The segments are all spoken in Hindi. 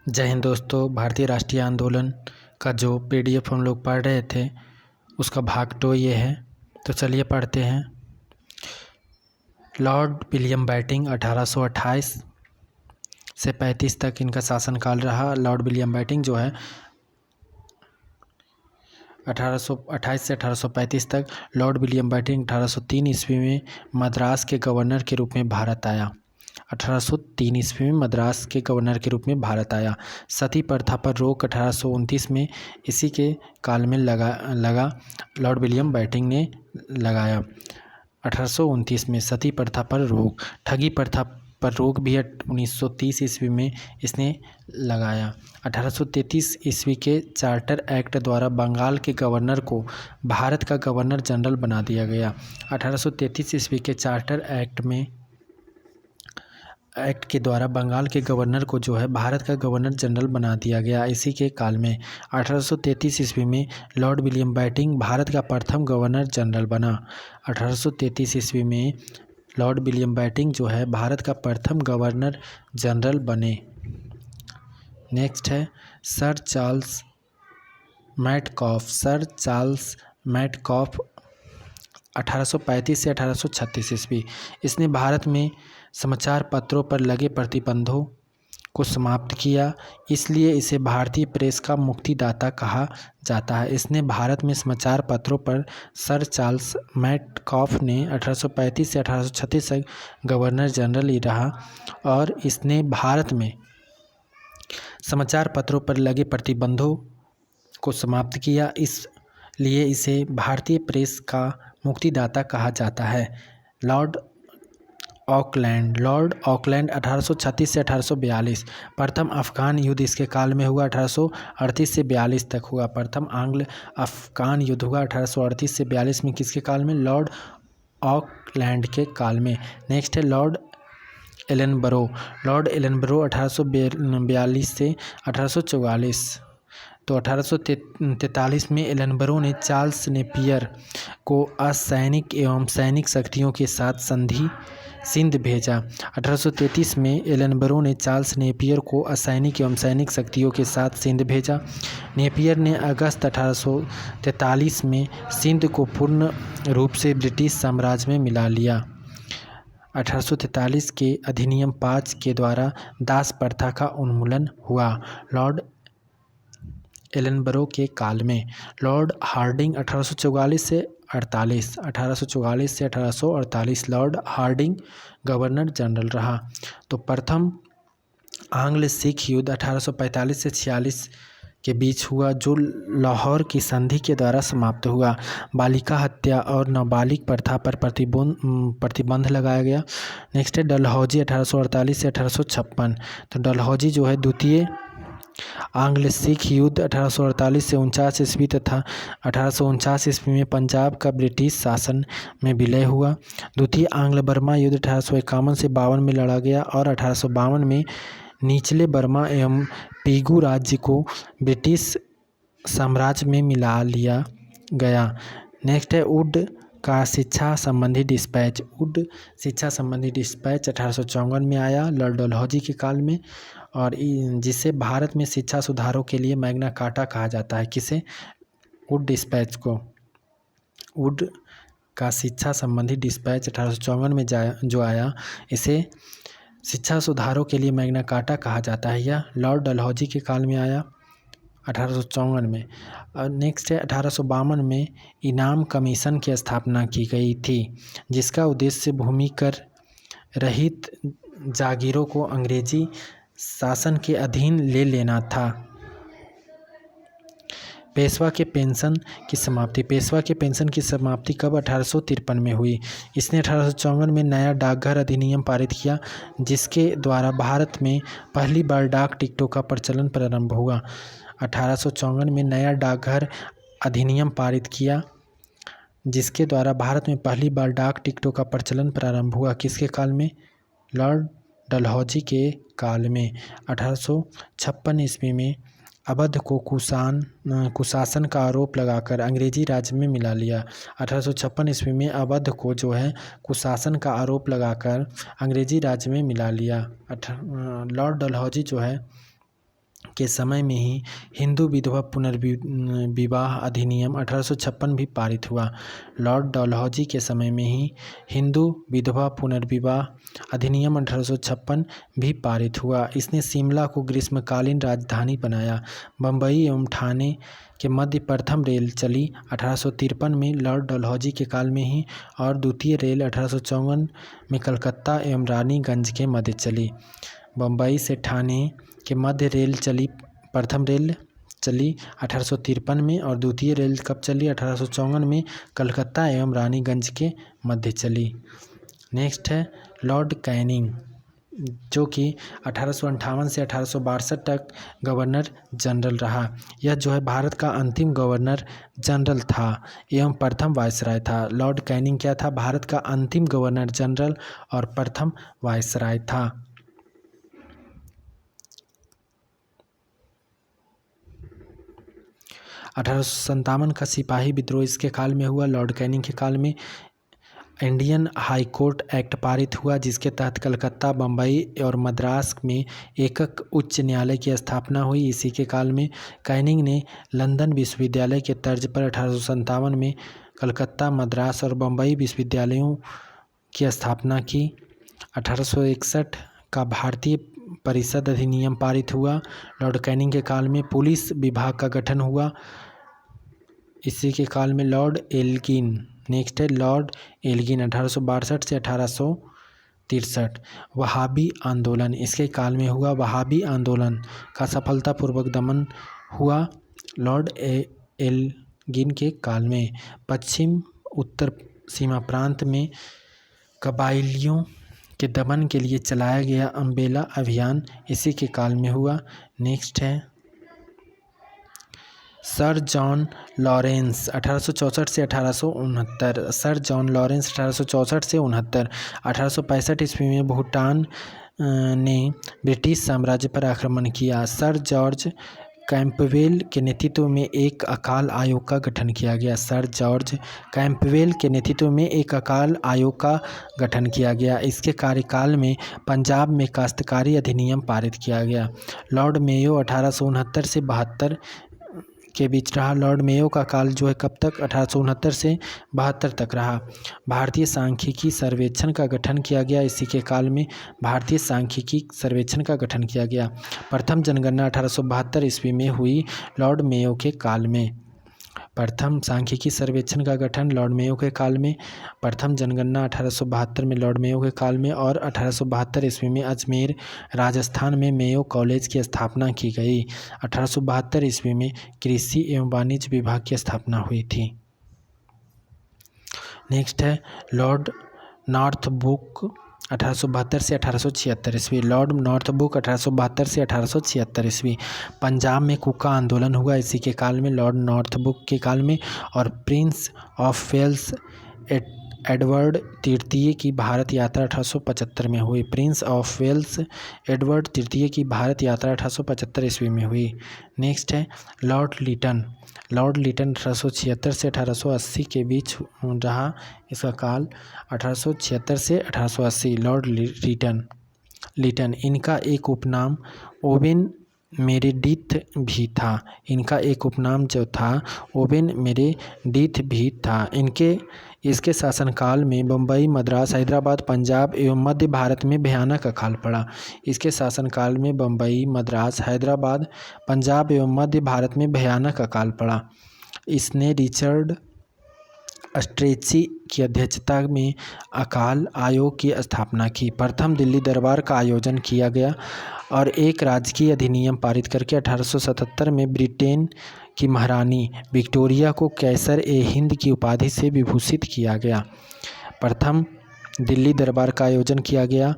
जय हिंद दोस्तों। भारतीय राष्ट्रीय आंदोलन का जो पीडीएफ हम लोग पढ़ रहे थे उसका भाग 2 ये है, तो चलिए पढ़ते हैं। लॉर्ड विलियम बेंटिंक 1828 से 35 तक इनका शासनकाल रहा। लॉर्ड विलियम बेंटिंक जो है 1828 से 1835 तक। लॉर्ड विलियम बेंटिंक 1803 ईस्वी में मद्रास के गवर्नर के रूप में भारत आया। 1803 ईस्वी में मद्रास के गवर्नर के रूप में भारत आया। सती प्रथा पर रोक 1829 में इसी के काल में लगा लॉर्ड विलियम बेंटिंक ने लगाया। 1829 में सती प्रथा पर रोक। ठगी प्रथा पर रोक भी 1930 ईस्वी में इसने लगाया। 1833 ईस्वी के चार्टर एक्ट द्वारा बंगाल के गवर्नर को भारत का गवर्नर जनरल बना दिया गया। 1833 ईस्वी के चार्टर एक्ट के द्वारा बंगाल के गवर्नर को जो है भारत का गवर्नर जनरल बना दिया गया। इसी के काल में 1833 ईस्वी में लॉर्ड विलियम बेंटिंक भारत का प्रथम गवर्नर जनरल बना। 1833 ईस्वी में लॉर्ड विलियम बेंटिंक जो है भारत का प्रथम गवर्नर जनरल बने। नेक्स्ट है sir Charles Metcalfe. Sir Charles Metcalfe 1835 से 1836 ईस्वी। इसने भारत में समाचार पत्रों पर लगे प्रतिबंधों को समाप्त किया, इसलिए इसे भारतीय प्रेस का मुक्तिदाता कहा जाता है। इसने भारत में समाचार पत्रों पर सर चार्ल्स मैटकॉफ ने 1835 से 1836 तक गवर्नर जनरल ही रहा और इसने भारत में समाचार पत्रों पर लगे प्रतिबंधों को समाप्त किया, इसलिए इसे भारतीय प्रेस का मुक्तिदाता कहा जाता है। लॉर्ड ऑकलैंड 1836 से 1842। प्रथम अफ़गान युद्ध इसके काल में हुआ। 1838 से 42 तक हुआ। प्रथम आंग्ल अफ़गान युद्ध हुआ 1838 से 42 में। किसके काल में? लॉर्ड ऑकलैंड के काल में। नेक्स्ट है लॉर्ड एलनबरो 1842 से 1844। तो 1843 में एलनबरो ने चार्ल्स नेपियर को असैनिक एवं सैनिक शक्तियों के साथ सिंध भेजा। 1833 में एलनबरो ने चार्ल्स नेपियर को असैनिक एवं सैनिक शक्तियों के साथ सिंध भेजा। नेपियर ने अगस्त 1843 में सिंध को पूर्ण रूप से ब्रिटिश साम्राज्य में मिला लिया। 1843 के अधिनियम 5 के द्वारा दास प्रथा का उन्मूलन हुआ। लॉर्ड एलनबरो के काल में लॉर्ड हार्डिंग 1844 से 1848 लॉर्ड हार्डिंग गवर्नर जनरल रहा। तो प्रथम आंग्ल सिख युद्ध 1845 से 46 के बीच हुआ, जो लाहौर की संधि के द्वारा समाप्त हुआ। बालिका हत्या और नाबालिग प्रथा पर प्रतिबंध लगाया गया। नेक्स्ट है डलहौजी 1848 से 1856। तो डलहौजी जो है द्वितीय आंग्ल सिख युद्ध 1848 से 49 ईस्वी तथा 1849 ईस्वी में पंजाब का ब्रिटिश शासन में विलय हुआ। द्वितीय आंग्ल बर्मा युद्ध 1851 से 52 में लड़ा गया और 1852 में निचले बर्मा एवं पीगू राज्य को ब्रिटिश साम्राज्य में मिला लिया गया। नेक्स्ट है वुड का शिक्षा संबंधी डिस्पैच। वुड शिक्षा संबंधी डिस्पैच 1854 में आया लॉर्ड डलहौजी के काल में, और जिसे भारत में शिक्षा सुधारों के लिए मैग्ना कार्टा कहा जाता है। किसे? वुड डिस्पैच को। वुड का शिक्षा संबंधी डिस्पैच 1854 में जो आया, इसे शिक्षा सुधारों के लिए मैग्ना कार्टा कहा जाता है। यह लॉर्ड डलहौजी के काल में आया 1854 में। और नेक्स्ट है 1852 में इनाम कमीशन की स्थापना की गई थी, जिसका उद्देश्य भूमि कर रहित जागीरों को अंग्रेजी शासन के अधीन ले लेना था। पेशवा के पेंशन की समाप्ति कब? 1853 में हुई। इसने 1854 में नया डाकघर अधिनियम पारित किया, जिसके द्वारा भारत में पहली बार डाक टिकटों का प्रचलन प्रारंभ हुआ। 1854 में नया डाकघर अधिनियम पारित किया, जिसके द्वारा भारत में पहली बार डाक टिकटों का प्रचलन प्रारंभ हुआ। किसके काल में? लॉर्ड डलहौजी के काल में। 1856 ईस्वी में अवध को कुशासन का आरोप लगाकर अंग्रेजी राज्य में मिला लिया। 1856 ईस्वी में अवध को जो है कुशासन का आरोप लगाकर अंग्रेजी राज्य में मिला लिया। लॉर्ड डलहौजी जो है के समय में ही हिंदू विधवा पुनर्विवाह अधिनियम 1856 भी पारित हुआ। लॉर्ड डलहौजी के समय में ही हिंदू विधवा पुनर्विवाह अधिनियम 1856 भी पारित हुआ। इसने शिमला को ग्रीष्मकालीन राजधानी बनाया। बम्बई एवं ठाणे के मध्य प्रथम रेल चली 1853 में लॉर्ड डलहौजी के काल में ही, और द्वितीय रेल 1854 में कलकत्ता एवं रानीगंज के मध्य चली। बम्बई से ठाणे के मध्य रेल चली, प्रथम रेल चली 1853 में, और द्वितीय रेल कब चली? 1854 में कलकत्ता एवं रानीगंज के मध्य चली। नेक्स्ट है लॉर्ड कैनिंग, जो कि 1858 से 1862 तक गवर्नर जनरल रहा। यह जो है भारत का अंतिम गवर्नर जनरल था एवं प्रथम वायसराय था। लॉर्ड कैनिंग क्या था? भारत का अंतिम गवर्नर जनरल और प्रथम वायसराय था। 1857 का सिपाही विद्रोह इसके काल में हुआ। लॉर्ड कैनिंग के काल में इंडियन हाई कोर्ट एक्ट पारित हुआ, जिसके तहत कलकत्ता, बम्बई और मद्रास में एकक उच्च न्यायालय की स्थापना हुई। इसी के काल में कैनिंग ने लंदन विश्वविद्यालय के तर्ज पर 1857 में कलकत्ता, मद्रास और बम्बई विश्वविद्यालयों की स्थापना की। 1861 का भारतीय परिषद अधिनियम पारित हुआ। लॉर्ड कैनिंग के काल में पुलिस विभाग का गठन हुआ। इसी के काल में लॉर्ड एल्गिन, नेक्स्ट है लॉर्ड एल्गिन 1862 से 1863। वहाबी आंदोलन इसके काल में हुआ। वहाबी आंदोलन का सफलतापूर्वक दमन हुआ लॉर्ड एल्गिन के काल में। पश्चिम उत्तर सीमा प्रांत में कबाइलियों के दमन के लिए चलाया गया अम्ब्रेला अभियान इसी के काल में हुआ। नेक्स्ट है सर जॉन लॉरेंस 1864 से 1869। सर जॉन लॉरेंस 1864 से 69। 1865 ईस्वी में भूटान ने ब्रिटिश साम्राज्य पर आक्रमण किया। सर जॉर्ज कैंपबेल के नेतृत्व में एक अकाल आयोग का गठन किया गया। सर जॉर्ज कैंपबेल के नेतृत्व में एक अकाल आयोग का गठन किया गया। इसके कार्यकाल में पंजाब में काश्तकारी अधिनियम पारित किया गया। लॉर्ड मेयो 1869 से 72 के बीच रहा। लॉर्ड मेयो का काल जो है कब तक? 1869 से 72 तक रहा। भारतीय सांख्यिकी सर्वेक्षण का गठन किया गया। इसी के काल में भारतीय सांख्यिकी सर्वेक्षण का गठन किया गया। प्रथम जनगणना 1872 ईस्वी में हुई लॉर्ड मेयो के काल में। प्रथम सांख्यिकी सर्वेक्षण का गठन लॉर्ड मेयो के काल में। प्रथम जनगणना 1872 में लॉर्ड मेयो के काल में। और 1872 ईस्वी में अजमेर राजस्थान में मेयो कॉलेज की स्थापना की गई। 1872 ईस्वी में कृषि एवं वाणिज्य विभाग की स्थापना हुई थी। नेक्स्ट है लॉर्ड नॉर्थब्रुक 1872 से 1876 ईस्वी। लॉर्ड नॉर्थब्रुक 1872 से 1876 ईस्वी। पंजाब में कुका आंदोलन हुआ इसी के काल में, लॉर्ड नॉर्थब्रुक के काल में। और प्रिंस ऑफ वेल्स एडवर्ड तृतीय की भारत यात्रा 1875 में हुई। प्रिंस ऑफ वेल्स एडवर्ड तृतीय की भारत यात्रा 1875 ईस्वी में हुई। नेक्स्ट है लॉर्ड लिटन। लॉर्ड लिटन 1876 से 1880 के बीच रहा। इसका काल 1876 से 1880। लॉर्ड लिटन इनका एक उपनाम ओवेन मेरेडिथ भी था। इनका एक उपनाम जो था ओवेन मेरेडिथ भी था। इसके शासनकाल में बम्बई, मद्रास, हैदराबाद, पंजाब एवं मध्य भारत में भयानक अकाल पड़ा। इसके शासनकाल में बम्बई, मद्रास, हैदराबाद, पंजाब एवं मध्य भारत में भयानक अकाल पड़ा। इसने रिचर्ड स्ट्रेची की अध्यक्षता में अकाल आयोग की स्थापना की। प्रथम दिल्ली दरबार का आयोजन किया गया और एक राजकीय अधिनियम पारित करके 1877 में ब्रिटेन की महारानी विक्टोरिया को कैसर ए हिंद की उपाधि से विभूषित किया गया। प्रथम दिल्ली दरबार का आयोजन किया गया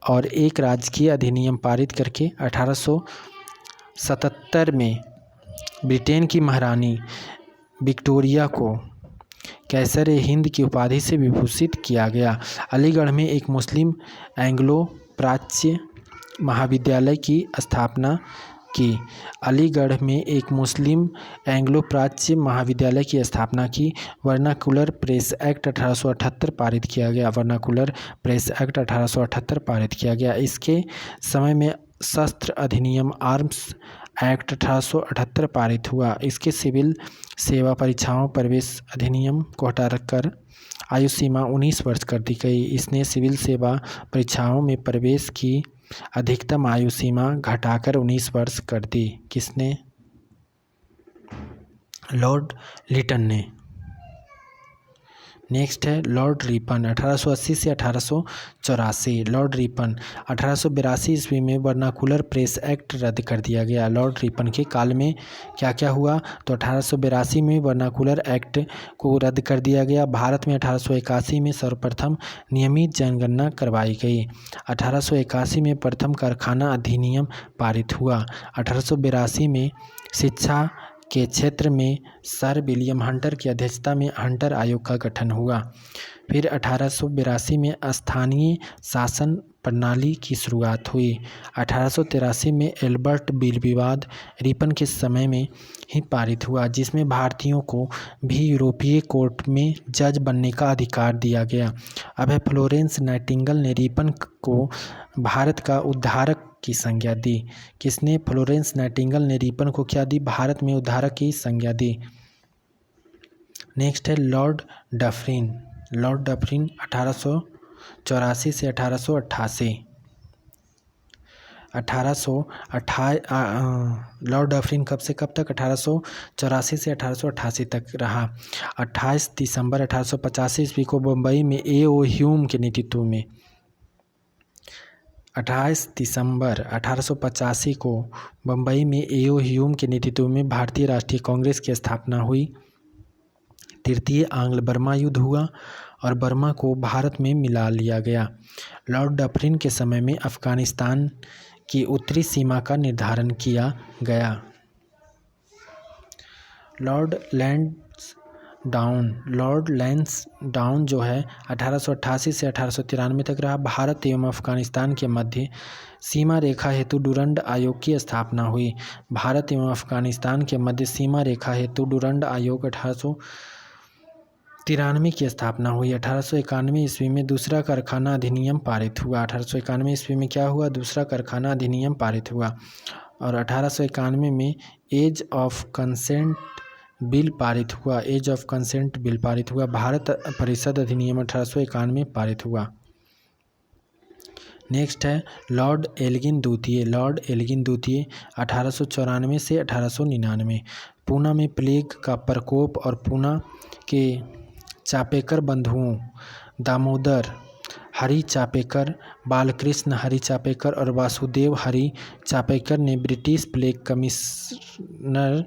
और एक राजकीय अधिनियम पारित करके 1877 में ब्रिटेन की महारानी विक्टोरिया को कैसर ए हिंद की उपाधि से विभूषित किया गया। अलीगढ़ में एक मुस्लिम एंग्लो प्राच्य महाविद्यालय की स्थापना की। अलीगढ़ में एक मुस्लिम एंग्लो प्राच्य महाविद्यालय की स्थापना की। वर्नाकुलर प्रेस एक्ट 1878 पारित किया गया। वर्नाकुलर प्रेस एक्ट 1878 पारित किया गया। इसके समय में शस्त्र अधिनियम आर्म्स एक्ट 1878 पारित हुआ। इसके सिविल सेवा परीक्षाओं प्रवेश अधिनियम को हटाकर आयु सीमा 19 वर्ष कर दी गई। इसने सिविल सेवा परीक्षाओं में प्रवेश की अधिकतम आयु सीमा घटाकर 19 वर्ष कर दी। किसने? लॉर्ड लिटन ने। नेक्स्ट है लॉर्ड रिपन 1880 से 1884। लॉर्ड रिपन 1882 ईस्वी में वर्नाकुलर प्रेस एक्ट रद्द कर दिया गया। लॉर्ड रिपन के काल में क्या क्या हुआ? तो 1882 में वर्नाकुलर एक्ट को रद्द कर दिया गया। भारत में 1881 में सर्वप्रथम नियमित जनगणना करवाई गई। 1881 में प्रथम कारखाना अधिनियम पारित हुआ। 1882 में शिक्षा के क्षेत्र में सर विलियम हंटर की अध्यक्षता में हंटर आयोग का गठन हुआ। फिर 1882 में स्थानीय शासन प्रणाली की शुरुआत हुई। 1883 में एल्बर्ट बिल विवाद रिपन के समय में ही पारित हुआ, जिसमें भारतीयों को भी यूरोपीय कोर्ट में जज बनने का अधिकार दिया गया। अब है फ्लोरेंस नाइटिंगेल ने रिपन को भारत का उद्धारक की संज्ञा दी। किसने? फ्लोरेंस नाइटिंगेल ने रिपन को क्या दी? भारत में उद्धारक की संज्ञा दी। नेक्स्ट है लॉर्ड डफरिन। लॉर्ड डफरिन 1884 से 1888। लॉर्ड डफरिन कब से कब तक? 1884 से 1888 तक रहा। 28 दिसंबर 1885 ईस्वी को बम्बई में A.O. ह्यूम के नेतृत्व में 28 दिसंबर 1885 को बम्बई में A.O. ह्यूम के नेतृत्व में भारतीय राष्ट्रीय कांग्रेस की स्थापना हुई। तृतीय आंग्ल बर्मा युद्ध हुआ और बर्मा को भारत में मिला लिया गया। लॉर्ड डफरिन के समय में अफगानिस्तान की उत्तरी सीमा का निर्धारण किया गया। लॉर्ड लैंसडाउन जो है 1888 से 1893 तक रहा। भारत एवं अफगानिस्तान के मध्य सीमा रेखा हेतु डुरंड आयोग की स्थापना हुई। भारत एवं अफगानिस्तान के मध्य सीमा रेखा हेतु डुरंड आयोग 1893 की स्थापना हुई। 1891 ईस्वी में दूसरा कारखाना अधिनियम पारित हुआ। 1891 ईस्वी में क्या हुआ? दूसरा कारखाना अधिनियम पारित हुआ। और 1891 में एज ऑफ कंसेंट बिल पारित हुआ। एज ऑफ कंसेंट बिल पारित हुआ। भारत परिषद अधिनियम 1891 पारित हुआ। नेक्स्ट है लॉर्ड एल्गिन द्वितीय। लॉर्ड एल्गिन द्वितीय 1894 से 1899। पूना में प्लेग का प्रकोप और पूना के चापेकर बंधुओं दामोदर हरि चापेकर, बालकृष्ण हरि चापेकर और वासुदेव हरि चापेकर ने British plague commissioner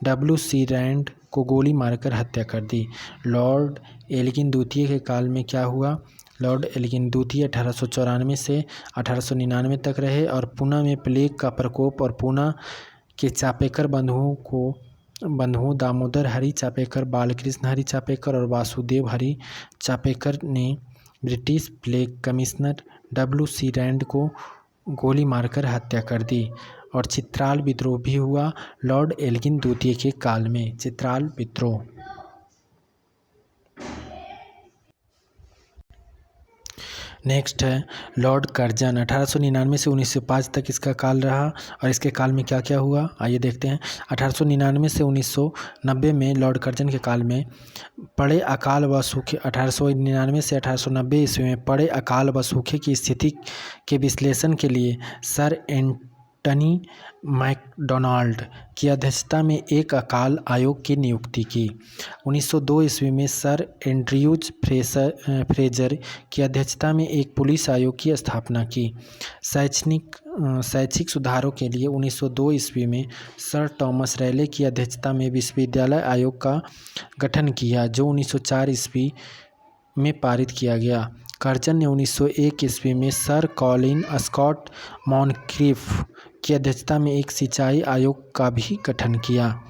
W.C. Rand को गोली मारकर हत्या कर दी। लॉर्ड एल्गिन द्वितीय के काल में क्या हुआ? लॉर्ड एल्गिन द्वितीय 1894 से 1899 तक रहे और पूना में प्लेग का प्रकोप और पूना के चापेकर बंधुओं दामोदर हरि चापेकर, बालकृष्ण हरि चापेकर और वासुदेव हरि चापेकर ने British plague commissioner W.C. Rand को गोली मारकर हत्या कर दी। और चित्राल विद्रोह भी हुआ लॉर्ड एल्गिन द्वितीय के काल में। चित्राल विद्रोह। नेक्स्ट है लॉर्ड कर्जन 1899 से 1905 तक इसका काल रहा। और इसके काल में क्या क्या हुआ आइए देखते हैं। 1899 से 1990 में लॉर्ड कर्जन के काल में पड़े अकाल व सूखे 1899 से 1890 ईस्वी में पड़े अकाल व सूखे की स्थिति के विश्लेषण के लिए सर एंटनी मैकडोनाल्ड की अध्यक्षता में एक अकाल आयोग की नियुक्ति की। 1902 ईस्वी में सर एंड्रयूज फ्रेजर की अध्यक्षता में एक पुलिस आयोग की स्थापना की। शैक्षिक सुधारों के लिए 1902 ईस्वी में सर थॉमस रैले की अध्यक्षता में विश्वविद्यालय आयोग का गठन किया, जो 1904 ईस्वी में पारित किया गया। कर्जन ने 1901 ईस्वी में सर कॉलिन स्कॉट मॉनक्रिफ की अध्यक्षता में एक सिंचाई आयोग का भी गठन किया।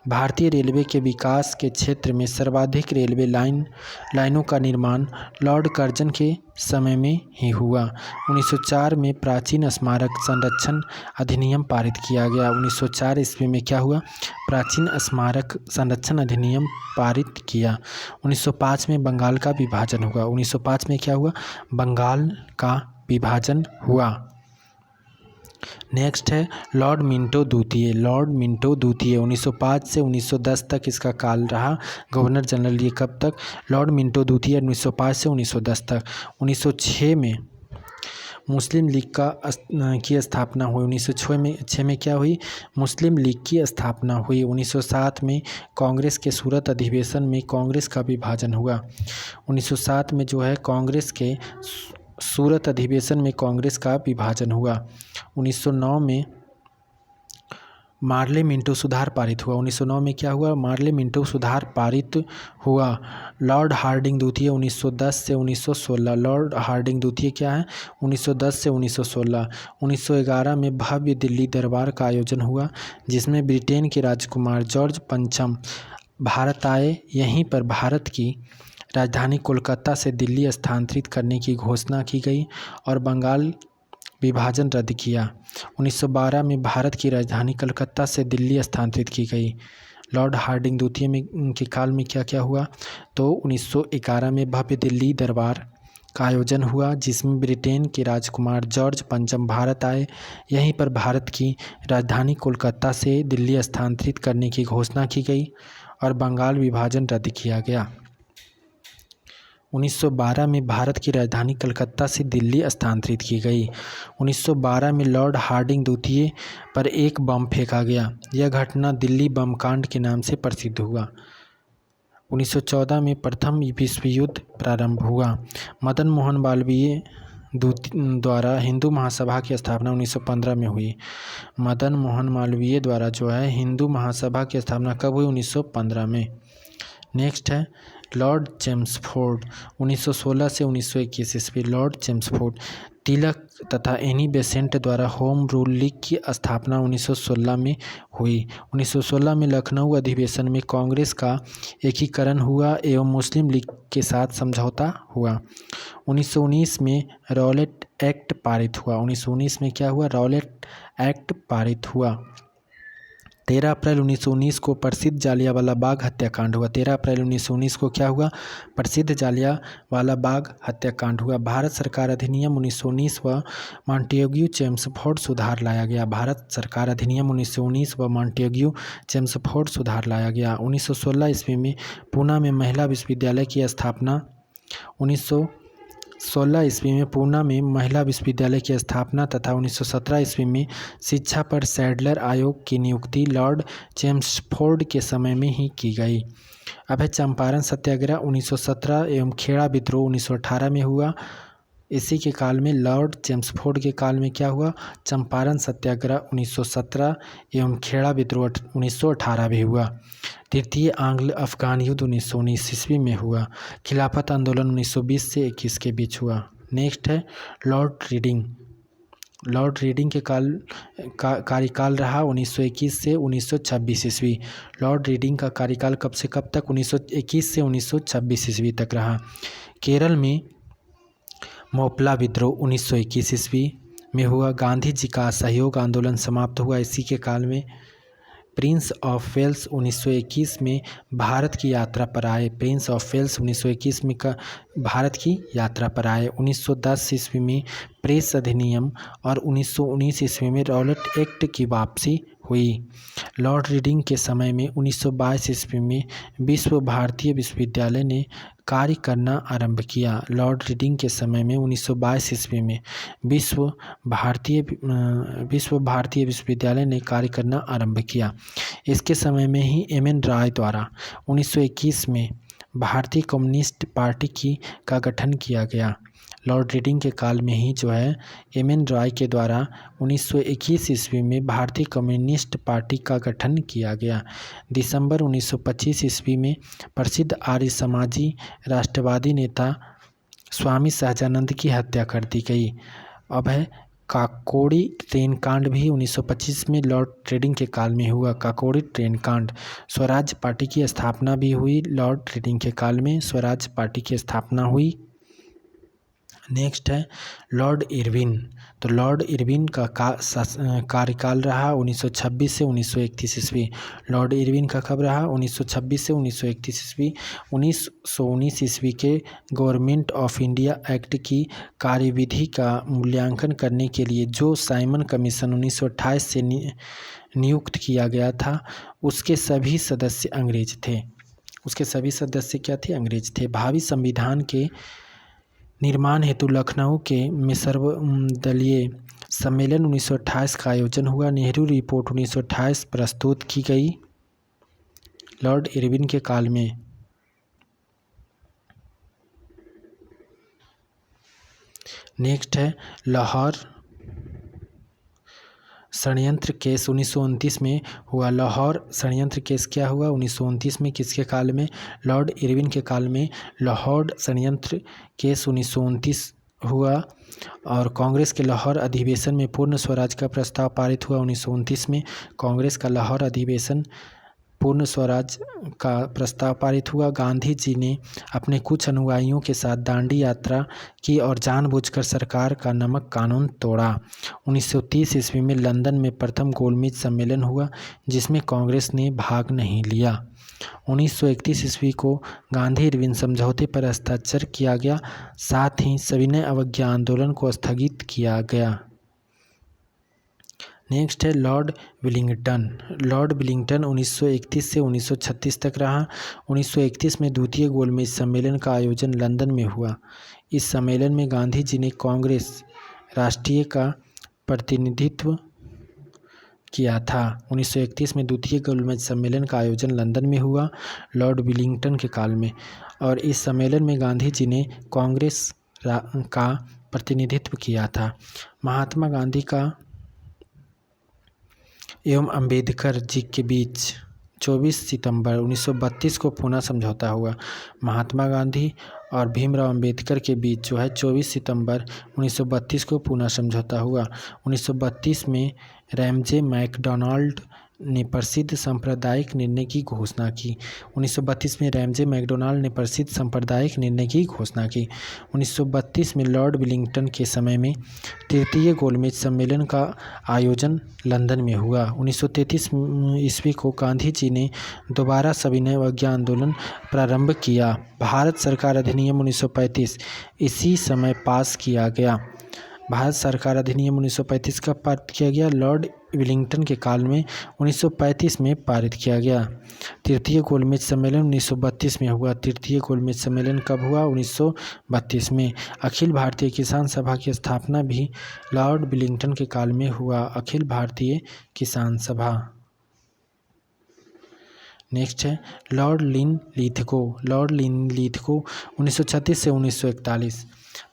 भारतीय रेलवे के विकास के क्षेत्र में सर्वाधिक रेलवे लाइनों का निर्माण लॉर्ड कर्जन के समय में ही हुआ। 1904 में प्राचीन स्मारक संरक्षण अधिनियम पारित किया गया। 1904 ईस्वी में क्या हुआ? प्राचीन स्मारक संरक्षण अधिनियम पारित किया। 1905 में बंगाल का विभाजन हुआ। 1905 में क्या हुआ? बंगाल का विभाजन हुआ। नेक्स्ट है लॉर्ड मिंटो द्वितीय। लॉर्ड मिंटो द्वितीय 1905 से 1910 तक इसका काल रहा गवर्नर जनरल। ये कब तक? लॉर्ड मिंटो द्वितीय 1905 से 1910 तक। 1906 में मुस्लिम लीग की स्थापना हुई। 1906 में क्या हुई? मुस्लिम लीग की स्थापना हुई। 1907 में कांग्रेस के सूरत अधिवेशन में कांग्रेस का विभाजन हुआ। 1907 में जो है कांग्रेस के सूरत अधिवेशन में कांग्रेस का विभाजन हुआ। 1909 में मार्ले मिंटो सुधार पारित हुआ। 1909 में क्या हुआ? मार्ले मिंटो सुधार पारित हुआ। लॉर्ड हार्डिंग द्वितीय 1910 से 1916। लॉर्ड हार्डिंग द्वितीय क्या है? 1910 से 1916। 1911 में भव्य दिल्ली दरबार का आयोजन हुआ जिसमें ब्रिटेन के राजकुमार जॉर्ज पंचम भारत आए। यहीं पर भारत की राजधानी कोलकाता से दिल्ली स्थानांतरित करने की घोषणा की गई और बंगाल विभाजन रद्द किया। 1912 में भारत की राजधानी कलकत्ता से दिल्ली स्थानांतरित की गई। लॉर्ड हार्डिंग द्वितीय में के काल में क्या क्या हुआ? तो 1911 में भव्य दिल्ली दरबार का आयोजन हुआ जिसमें ब्रिटेन के राजकुमार जॉर्ज पंचम भारत आए। यहीं पर भारत की राजधानी कोलकाता से दिल्ली स्थानांतरित करने की घोषणा की गई और बंगाल विभाजन रद्द किया गया। 1912 में भारत की राजधानी कलकत्ता से दिल्ली स्थानांतरित की गई। 1912 में लॉर्ड हार्डिंग द्वितीय पर एक बम फेंका गया। यह घटना दिल्ली बम कांड के नाम से प्रसिद्ध हुआ। 1914 में प्रथम विश्व युद्ध प्रारंभ हुआ। मदन मोहन मालवीय द्वारा हिंदू महासभा की स्थापना 1915 में हुई। मदन मोहन मालवीय द्वारा जो है हिंदू महासभा की स्थापना कब हुई? 1915 में। नेक्स्ट है लॉर्ड चेम्सफोर्ड 1916 से 1921 ईस्वी। लॉर्ड चेम्सफोर्ड तिलक तथा एनी बेसेंट द्वारा होम रूल लीग की स्थापना 1916 में हुई। 1916 में लखनऊ अधिवेशन में कांग्रेस का एकीकरण हुआ एवं मुस्लिम लीग के साथ समझौता हुआ। 1919 में रॉलेट एक्ट पारित हुआ। 1919 में क्या हुआ? रॉलेट एक्ट पारित हुआ। 13 अप्रैल 1919 को प्रसिद्ध जालियांवाला बाग हत्याकांड हुआ। 13 अप्रैल 1919 को क्या हुआ? प्रसिद्ध जालियांवाला बाग हत्याकांड हुआ। भारत सरकार अधिनियम 1919 व मॉन्टेग्यू चेम्सफोर्ड सुधार लाया गया। भारत सरकार अधिनियम 1919 व मॉन्टेग्यू चेम्सफोर्ड सुधार लाया गया। 1916 ईस्वी में पूना में महिला विश्वविद्यालय की स्थापना। 1916 ईस्वी में पूना में महिला विश्वविद्यालय की स्थापना तथा 1917 ईस्वी में शिक्षा पर सैडलर आयोग की नियुक्ति लॉर्ड चेम्सफोर्ड के समय में ही की गई। अब है चंपारण सत्याग्रह 1917 एवं खेड़ा विद्रोह 1918 में हुआ। इसी के काल में लॉर्ड चेम्सफोर्ड के काल में क्या हुआ? चंपारण सत्याग्रह 1917 एवं खेड़ा विद्रोह 1918 भी हुआ। तृतीय आंग्ल अफगान युद्ध 1919 ईस्वी में हुआ। खिलाफत आंदोलन 1920 से 21 के बीच हुआ। नेक्स्ट है लॉर्ड रीडिंग। लॉर्ड रीडिंग के कार्यकाल रहा 1921 से 1926 ईस्वी। लॉर्ड रीडिंग का कार्यकाल कब से कब तक? 1921 से 1926 ईस्वी तक रहा। केरल में मोपला विद्रोह 1921 ईस्वी में हुआ। गांधी जी का असहयोग आंदोलन समाप्त हुआ इसी के काल में। प्रिंस ऑफ वेल्स 1921 में भारत की यात्रा पर आए। प्रिंस ऑफ वेल्स 1921 में भारत की यात्रा पर आए। 1910 ईस्वी में प्रेस अधिनियम और 1919 ईस्वी में रॉलेट एक्ट की वापसी हुई। लॉर्ड रीडिंग के समय में 1922 ईस्वी में विश्व भारतीय विश्वविद्यालय ने कार्य करना आरंभ किया। लॉर्ड रीडिंग के समय में 1922 ईस्वी में विश्व भारतीय विश्वविद्यालय ने कार्य करना आरंभ किया। इसके समय में ही एम.एन. रॉय द्वारा 1921 में भारतीय कम्युनिस्ट पार्टी का गठन किया गया। लॉर्ड रीडिंग के काल में ही जो है एम.एन. रॉय के द्वारा 1921 ईस्वी में भारतीय कम्युनिस्ट पार्टी का गठन किया गया। दिसंबर 1925 ईस्वी में प्रसिद्ध आर्य समाजी राष्ट्रवादी नेता स्वामी सहजानंद की हत्या कर दी गई। अब है काकोड़ी ट्रेन कांड भी 1925 में लॉर्ड रीडिंग के काल में हुआ। काकोड़ी ट्रेन कांड। स्वराज पार्टी की स्थापना भी हुई। लॉर्ड रीडिंग के काल में स्वराज पार्टी की स्थापना हुई। नेक्स्ट है लॉर्ड इरविन। तो लॉर्ड इरविन का कार्यकाल रहा 1926 से 1931 ईस्वी। लॉर्ड इरविन का कब रहा? 1926 से 1931 ईस्वी। 1919 ईस्वी के गवर्नमेंट ऑफ इंडिया एक्ट की कार्यविधि का मूल्यांकन करने के लिए जो साइमन कमीशन 1928 से नियुक्त किया गया था, उसके सभी सदस्य अंग्रेज थे। उसके सभी सदस्य क्या थे? अंग्रेज थे। भावी संविधान के निर्माण हेतु लखनऊ में सर्वदलीय सम्मेलन 1928 का आयोजन हुआ। नेहरू रिपोर्ट 1928 प्रस्तुत की गई लॉर्ड इरविन के काल में। नेक्स्ट है लाहौर षड्यंत्र केस 1929 में हुआ। लाहौर षड्यंत्र केस क्या हुआ? 1929 में। किसके काल में? लॉर्ड इरविन के काल में लाहौर षड्यंत्र केस 1929 हुआ। और कांग्रेस के लाहौर अधिवेशन में पूर्ण स्वराज का प्रस्ताव पारित हुआ 1929 में। कांग्रेस का लाहौर अधिवेशन पूर्ण स्वराज का प्रस्ताव पारित हुआ। गांधी जी ने अपने कुछ अनुयायियों के साथ दांडी यात्रा की और जानबूझकर सरकार का नमक कानून तोड़ा। 1930 ईस्वी में लंदन में प्रथम गोलमेज सम्मेलन हुआ, जिसमें कांग्रेस ने भाग नहीं लिया। 1931 ईस्वी को गांधी इरविन समझौते पर हस्ताक्षर किया गया। साथ ही सविनय अवज्ञा आंदोलन को स्थगित किया गया। नेक्स्ट है लॉर्ड विलिंगटन। लॉर्ड विलिंगटन 1931 से 1936 तक रहा। 1931 में द्वितीय गोलमेज सम्मेलन का आयोजन लंदन में हुआ। इस सम्मेलन में गांधी जी ने कांग्रेस राष्ट्रीय का प्रतिनिधित्व किया था। 1931 में द्वितीय गोलमेज सम्मेलन का आयोजन लंदन में हुआ लॉर्ड विलिंगटन के काल में। और इस सम्मेलन में गांधी जी ने कांग्रेस का प्रतिनिधित्व किया था। महात्मा गांधी का एवं अंबेडकर जी के बीच 24 सितंबर 1932 को पुणे समझौता हुआ। महात्मा गांधी और भीमराव अंबेडकर के बीच जो है 24 सितंबर 1932 को पुणे समझौता हुआ। 1932 में रैमजे मैकडॉनल्ड ने प्रसिद्ध सांप्रदायिक निर्णय की घोषणा की। 1932 में रैमजे मैकडॉनल्ड ने प्रसिद्ध सांप्रदायिक निर्णय की घोषणा की। 1932 में लॉर्ड विलिंगटन के समय में तृतीय गोलमेज सम्मेलन का आयोजन लंदन में हुआ। 1933 ईस्वी को गांधी जी ने दोबारा सविनय अवज्ञा आंदोलन प्रारंभ किया। भारत सरकार अधिनियम 1935 इसी समय पास किया गया। भारत सरकार अधिनियम 1935 का पारित किया गया। लॉर्ड विलिंगटन के काल में 1935 में पारित किया गया। तृतीय गोलमेज सम्मेलन 1932 में हुआ। तृतीय गोलमेज सम्मेलन कब हुआ? 1932 में। अखिल भारतीय किसान सभा की स्थापना भी लॉर्ड विलिंगटन के काल में हुआ। अखिल भारतीय किसान सभा। नेक्स्ट है लॉर्ड लिनलिथगो। लॉर्ड लिनलिथगो 1936 से 1941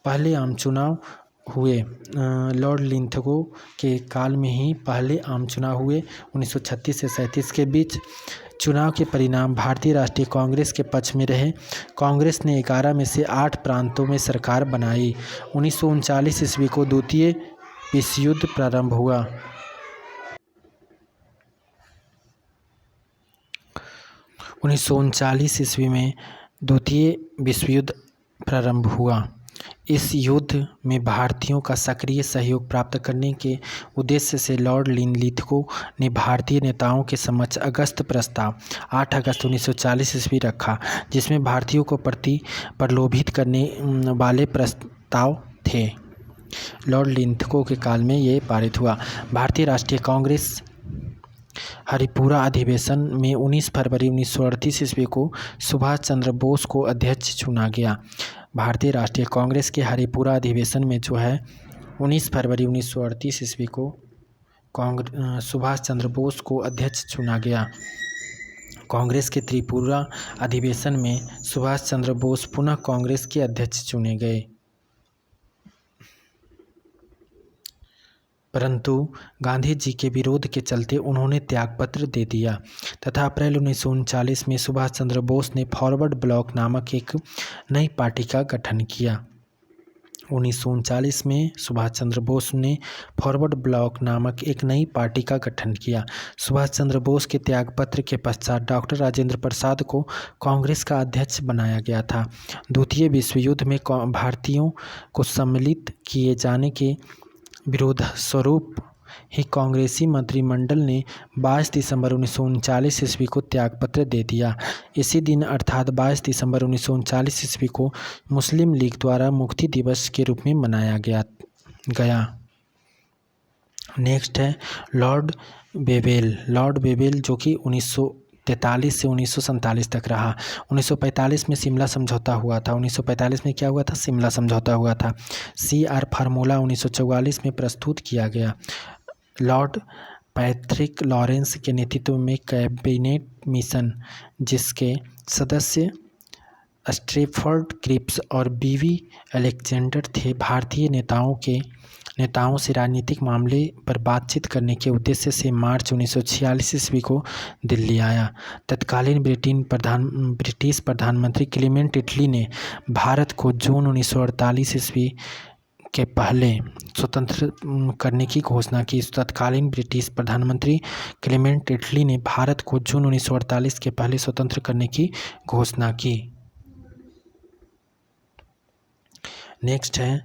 पहले आम चुनाव हुए। लॉर्ड लिनलिथगो के काल में ही पहले आम चुनाव हुए 1936 से 37 के बीच। चुनाव के परिणाम भारतीय राष्ट्रीय कांग्रेस के पक्ष में रहे। कांग्रेस ने 11 में से 8 प्रांतों में सरकार बनाई। 1939 ईस्वी को द्वितीय विश्व युद्ध प्रारंभ हुआ। 1939 ईस्वी में द्वितीय विश्व युद्ध प्रारंभ हुआ। इस युद्ध में भारतीयों का सक्रिय सहयोग प्राप्त करने के उद्देश्य से लॉर्ड लिनलिथगो ने भारतीय नेताओं के समक्ष अगस्त प्रस्ताव 8 अगस्त 1940 ईस्वी रखा, जिसमें भारतीयों को प्रलोभित करने वाले प्रस्ताव थे। लॉर्ड लिनलिथगो के काल में ये पारित हुआ। भारतीय राष्ट्रीय कांग्रेस हरिपुरा अधिवेशन में 19 फरवरी 1938 ईस्वी को सुभाष चंद्र बोस को अध्यक्ष चुना गया। भारतीय राष्ट्रीय कांग्रेस के हरिपुरा अधिवेशन में जो है 19 फरवरी 1938 ईस्वी को सुभाष चंद्र बोस को अध्यक्ष चुना गया। कांग्रेस के त्रिपुरा अधिवेशन में सुभाष चंद्र बोस पुनः कांग्रेस के अध्यक्ष चुने गए, परंतु गांधी जी के विरोध के चलते उन्होंने त्यागपत्र दे दिया तथा अप्रैल 1939 में सुभाष चंद्र बोस ने फॉरवर्ड ब्लॉक नामक एक नई पार्टी का गठन किया। 1939 में सुभाष चंद्र बोस ने फॉरवर्ड ब्लॉक नामक एक नई पार्टी का गठन किया। सुभाष चंद्र बोस के त्यागपत्र के पश्चात डॉक्टर राजेंद्र प्रसाद को कांग्रेस का अध्यक्ष बनाया गया था। द्वितीय विश्व युद्ध में भारतीयों को सम्मिलित किए जाने के विरोध स्वरूप ही कांग्रेसी मंत्रिमंडल ने 22 दिसंबर 1939 ईस्वी को त्यागपत्र दे दिया। इसी दिन अर्थात 22 दिसंबर 1939 ईस्वी को मुस्लिम लीग द्वारा मुक्ति दिवस के रूप में मनाया गया। नेक्स्ट है लॉर्ड बेवेल जो कि 1943 से 1947 तक रहा। 1945 में शिमला समझौता हुआ था। 1945 में क्या हुआ था? शिमला समझौता हुआ था। CR फार्मूला 1944 में प्रस्तुत किया गया। लॉर्ड पैट्रिक लॉरेंस के नेतृत्व में कैबिनेट मिशन, जिसके सदस्य स्ट्रैफर्ड क्रिप्स और बीवी अलेक्जेंडर थे, भारतीय नेताओं से राजनीतिक मामले पर बातचीत करने के उद्देश्य से मार्च 1946 ईस्वी को दिल्ली आया। तत्कालीन ब्रिटिश प्रधानमंत्री क्लीमेंट इटली ने भारत को जून 1948 ईस्वी के पहले स्वतंत्र करने की घोषणा की। तत्कालीन ब्रिटिश प्रधानमंत्री क्लीमेंट इटली ने भारत को जून 1948 के पहले स्वतंत्र करने की घोषणा की। नेक्स्ट है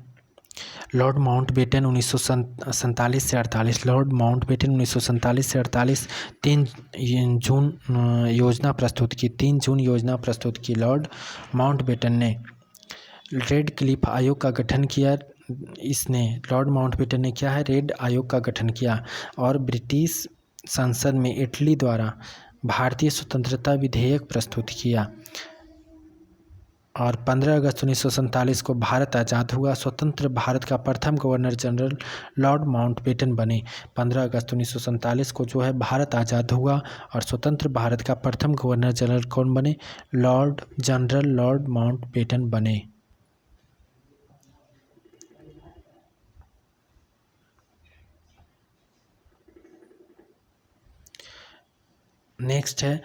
लॉर्ड माउंटबेटन 1947 से 48। लॉर्ड माउंटबेटन 1947 से 48 3 जून योजना प्रस्तुत की। 3 जून योजना प्रस्तुत की। लॉर्ड माउंटबेटन ने रेड क्लिफ आयोग का गठन किया। लॉर्ड माउंटबेटन ने क्या है? रेड आयोग का गठन किया और ब्रिटिश संसद में इटली द्वारा भारतीय स्वतंत्रता विधेयक प्रस्तुत किया। और 15 अगस्त 1947 को भारत आज़ाद हुआ। स्वतंत्र भारत का प्रथम गवर्नर जनरल लॉर्ड माउंटबेटन बने। 15 अगस्त 1947 को जो है भारत आज़ाद हुआ और स्वतंत्र भारत का प्रथम गवर्नर जनरल कौन बने? लॉर्ड माउंटबेटन बने। नेक्स्ट है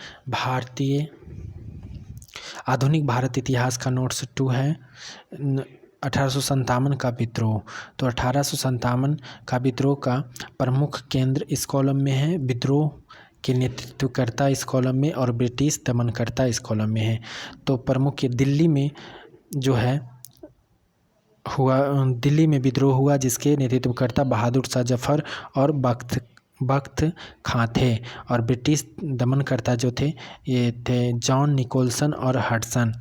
आधुनिक भारत इतिहास का नोट्स 2 है 1857 का विद्रोह। तो 1857 का विद्रोह का प्रमुख केंद्र इस कॉलम में है, विद्रोह के नेतृत्वकर्ता इस कॉलम में और ब्रिटिश दमनकर्ता इस कॉलम में है। तो प्रमुख दिल्ली में जो है दिल्ली में विद्रोह हुआ, जिसके नेतृत्वकर्ता बहादुर शाह जफर और बख्त खां थे। और ब्रिटिश दमनकर्ता जो थे ये थे जॉन निकोलसन और हडसन।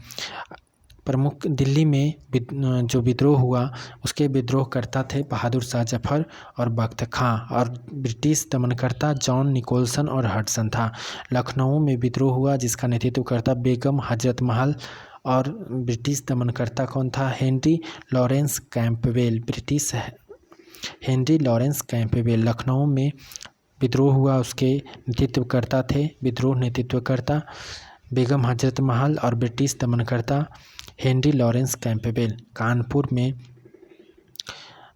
प्रमुख दिल्ली में जो विद्रोह हुआ उसके विद्रोहकर्ता थे बहादुर शाह जफर और बख्त खां, और ब्रिटिश दमनकर्ता जॉन निकोलसन और हडसन था। लखनऊ में विद्रोह हुआ जिसका नेतृत्वकर्ता बेगम हजरत महल, और ब्रिटिश दमनकर्ता कौन था? Henry Lawrence Campbell. Henry Lawrence Campbell Lucknow में विद्रोह हुआ, उसके नेतृत्वकर्ता थे विद्रोह नेतृत्वकर्ता बेगम हजरत महल और ब्रिटिश दमनकर्ता हेनरी लॉरेंस कैंपबेल। कानपुर में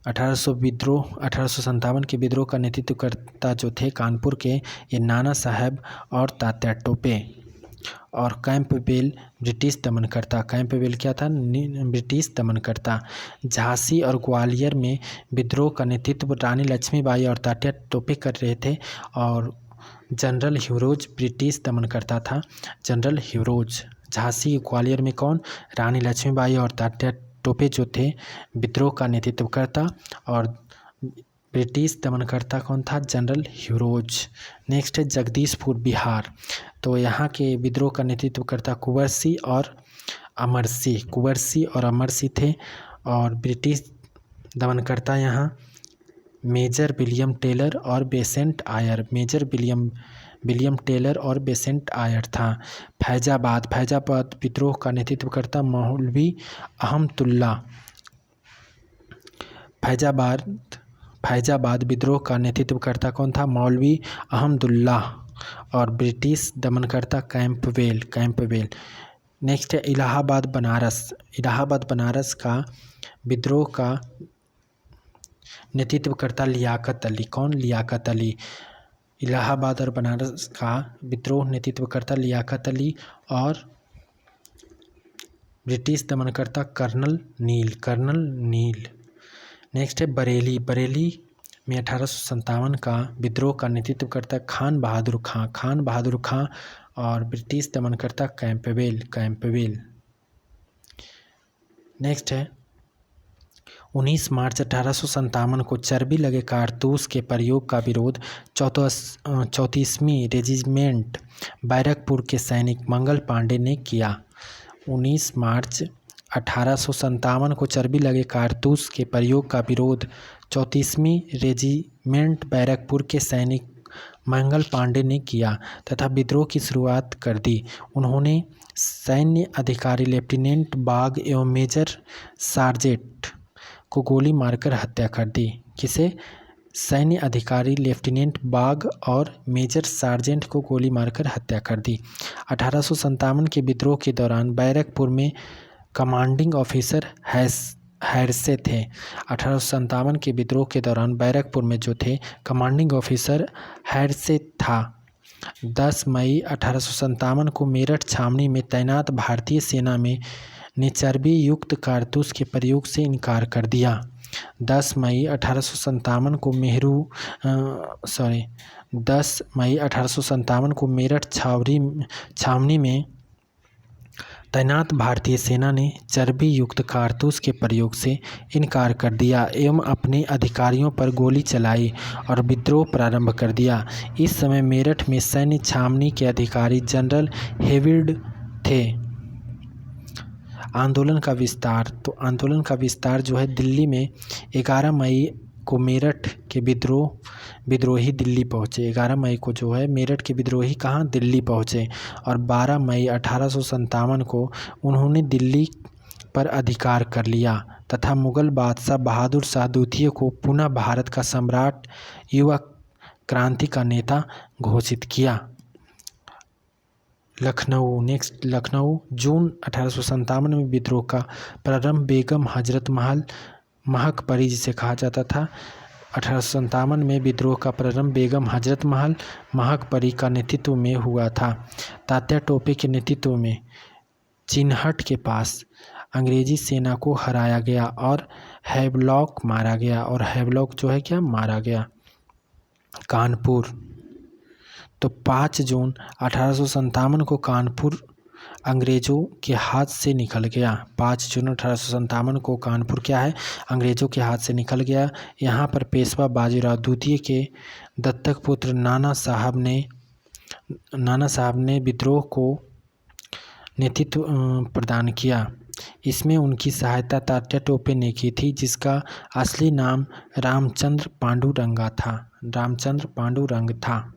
1857 के विद्रोह का नेतृत्वकर्ता जो थे कानपुर के ये नाना साहब और तात्या टोपे। और कैंपबेल ब्रिटिश दमनकर्ता। कैंपबेल क्या था? ब्रिटिश दमनकर्ता। झांसी और ग्वालियर में विद्रोह का नेतृत्व रानी लक्ष्मीबाई और तात्या टोपे कर रहे थे, और जनरल ह्यूरोज ब्रिटिश दमनकर्ता था। General Hugh Rose. झांसी ग्वालियर में कौन? रानी लक्ष्मीबाई और तात्या टोपे जो थे विद्रोह का नेतृत्वकर्ता, और ब्रिटिश दमनकर्ता कौन था? General Hugh Rose. नेक्स्ट है जगदीशपुर बिहार। तो यहाँ के विद्रोह का नेतृत्वकर्ता कुंवर सिंह और अमर सिंह थे, और ब्रिटिश दमनकर्ता यहाँ मेजर विलियम टेलर और बेसेंट आयर। मेजर विलियम टेलर और बेसेंट आयर था। फैजाबाद विद्रोह का नेतृत्वकर्ता मौलवी अहमदुल्ला। फैजाबाद विद्रोह का नेतृत्वकर्ता कौन था? मौलवी अहमदुल्ला, और ब्रिटिश दमनकर्ता कैंपबेल। नेक्स्ट है इलाहाबाद बनारस का विद्रोह का नेतृत्वकर्ता लियाकत अली। कौन? लियाकत अली। इलाहाबाद और बनारस का विद्रोह नेतृत्वकर्ता लियाकत अली, और ब्रिटिश दमनकर्ता कर्नल नील। नेक्स्ट है बरेली में 1857 का विद्रोह का नेतृत्व करता है खान बहादुर खां और ब्रिटिश दमनकर्ता कैंपबेल। नेक्स्ट है 19 मार्च 1857 को चर्बी लगे कारतूस के प्रयोग का विरोध 34वीं रेजिमेंट बैरकपुर के सैनिक मंगल पांडे ने किया। 19 मार्च 1857 को चर्बी लगे कारतूस के प्रयोग का विरोध 34वीं रेजिमेंट बैरकपुर के सैनिक मंगल पांडे ने किया तथा विद्रोह की शुरुआत कर दी। उन्होंने सैन्य अधिकारी लेफ्टिनेंट बाग एवं मेजर सार्जेंट को गोली मारकर हत्या कर दी। किसे? सैन्य अधिकारी लेफ्टिनेंट बाग और मेजर सार्जेंट को गोली मारकर हत्या कर दी। 1857 के विद्रोह के दौरान बैरकपुर में कमांडिंग ऑफिसर हैरसे थे। 1857 के विद्रोह के दौरान बैरकपुर में जो थे कमांडिंग ऑफिसर हैरसे था। 10 मई 1857 को मेरठ छावनी में तैनात भारतीय सेना ने चर्बी युक्त कारतूस के प्रयोग से इनकार कर दिया। 10 मई 1857 को मेरठ छावनी में तैनात भारतीय सेना ने चर्बी युक्त कारतूस के प्रयोग से इनकार कर दिया एवं अपने अधिकारियों पर गोली चलाई और विद्रोह प्रारंभ कर दिया। इस समय मेरठ में सैन्य छावनी के अधिकारी जनरल हेविल्ड थे। आंदोलन का विस्तार जो है दिल्ली में 11 मई को मेरठ के विद्रोही दिल्ली पहुँचे। 11 मई को जो है मेरठ के विद्रोही कहाँ? दिल्ली पहुँचे और 12 मई 1857 को उन्होंने दिल्ली पर अधिकार कर लिया तथा मुगल बादशाह बहादुर शाह द्वितीय को पुनः भारत का सम्राट युवा क्रांति का नेता घोषित किया। लखनऊ जून 1857 में विद्रोह का प्रारंभ बेगम हजरत महल परी जिसे कहा जाता था। 1857 में विद्रोह का प्रारंभ बेगम हजरत महल परी का नेतृत्व में हुआ था। तात्या टोपे के नेतृत्व में चिन्हट के पास अंग्रेजी सेना को हराया गया और हैवलॉक मारा गया मारा गया। कानपुर तो 5 जून 1857 को कानपुर अंग्रेज़ों के हाथ से निकल गया। 5 जून 1857 को कानपुर अंग्रेज़ों के हाथ से निकल गया। यहाँ पर पेशवा बाजीराव द्वितीय के दत्तक पुत्र नाना साहब ने विद्रोह को नेतृत्व प्रदान किया। इसमें उनकी सहायता तात्या टोपे ने की थी, जिसका असली नाम रामचंद्र पांडुरंग था।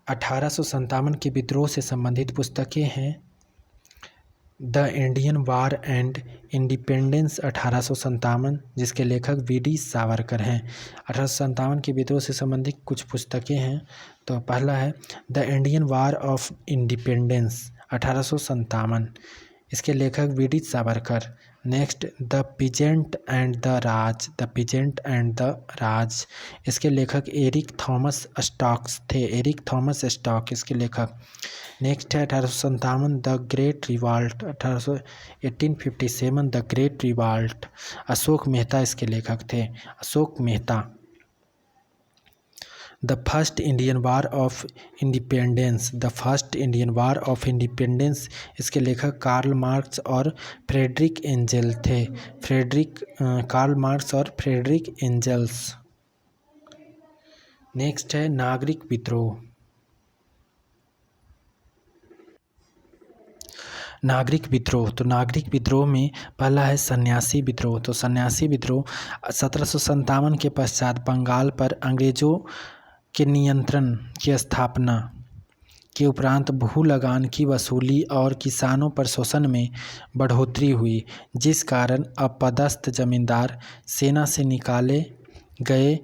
1857 के विद्रोह से संबंधित पुस्तकें हैं the Indian war and independence 1857, जिसके लेखक वीडी सावरकर हैं। 1857 के विद्रोह से संबंधित कुछ पुस्तकें हैं। तो पहला है the Indian war of independence 1857, इसके लेखक VD Savarkar. Next the peasant and the Raj, इसके लेखक एरिक थॉमस स्टॉक इसके लेखक। नेक्स्ट है 1857 the great revolt 1857 the great revolt, Ashok Mehta इसके लेखक थे। Ashok Mehta. The first Indian war of independence, इसके लेखक कार्ल मार्क्स और फ्रेडरिक एंजल थे। Friedrich Engels. नेक्स्ट है नागरिक विद्रोह। तो नागरिक विद्रोह में पहला है सन्यासी विद्रोह। तो सन्यासी विद्रोह 1757 के पश्चात बंगाल पर अंग्रेजों के नियंत्रण की स्थापना के उपरांत भू लगान की वसूली और किसानों पर शोषण में बढ़ोतरी हुई, जिस कारण अपदस्थ जमींदार, सेना से निकाले गए